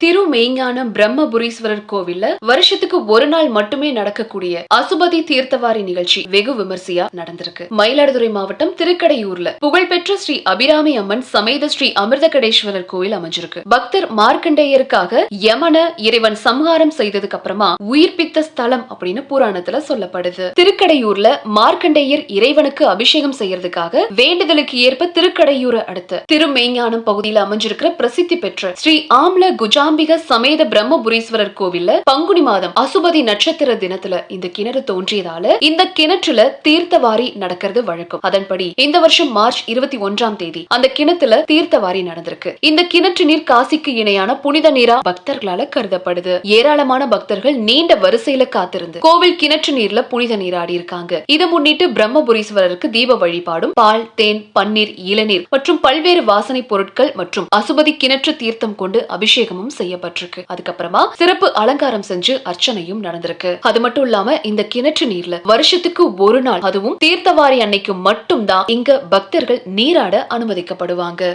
திருமெய்ஞானம் பிரம்மபுரீஸ்வரர் கோவில்ல வருஷத்துக்கு ஒரு நாள் மட்டுமே நடக்கக்கூடிய அசுபதி தீர்த்தவாரி நிகழ்ச்சி வெகு விமர்சையா நடந்திருக்கு. மயிலாடுதுறை மாவட்டம் திருக்கடையூர்ல புகழ்பெற்ற ஸ்ரீ அபிராமி அம்மன் சமேத ஸ்ரீ அமிர்தகடேஸ்வரர் கோவில் அமைஞ்சிருக்கு. பக்தர் மார்க்கண்டேயருக்காக யமன இறைவன் சம்ஹாரம் செய்ததுக்கு அப்புறமா உயிர்ப்பித்த ஸ்தலம் அப்படின்னு புராணத்துல சொல்லப்படுது. திருக்கடையூர்ல மார்க்கண்டேயர் இறைவனுக்கு அபிஷேகம் செய்யறதுக்காக வேண்டுதலுக்கு ஏற்ப திருக்கடையூரை அடுத்த திருமெய்ஞானம் பகுதியில் அமைஞ்சிருக்கிற பிரசித்தி பெற்ற ஸ்ரீ ஆம்ல குஜாம்பிக சமேத பிரம்மபுரீஸ்வரர் கோவில்ல பங்குனி மாதம் அசுபதி நட்சத்திர தினத்துல இந்த கிணறு தோன்றியதால இந்த கிணற்றுல தீர்த்தவாரி நடக்கிறது வழக்கம். அதன்படி இந்த வருஷம் மார்ச் 21ஆம் தேதி அந்த கிணத்துல தீர்த்தவாரி நடந்திருக்கு. இந்த கிணற்று நீர் காசிக்கு இணையான புனித நீரா பக்தர்களால கருதப்படுது. ஏராளமான பக்தர்கள் நீண்ட வரிசையில காத்திருந்து கோவில் கிணற்று நீர்ல புனித நீராடி இருக்காங்க. இதை முன்னிட்டு பிரம்மபுரீஸ்வரருக்கு தீப வழிபாடும் பால், தேன், பன்னீர், இளநீர் மற்றும் பல்வேறு வாசனை பொருட்கள் மற்றும் அசுபதி கிணற்று தீர்த்தம் கொண்டு அபிஷேகமும் செய்யப்பட்டிருக்கு. அதுக்கப்புறமா சிறப்பு அலங்காரம் செஞ்சு அர்ச்சனையும் நடந்திருக்கு. அது மட்டும் இல்லாம இந்த கிணற்று நீர்ல வருஷத்துக்கு ஒரு நாள், அதுவும் தீர்த்தவாரி அன்னைக்கு மட்டும்தான் இங்க பக்தர்கள் நீராட அனுமதிக்கப்படுவாங்க.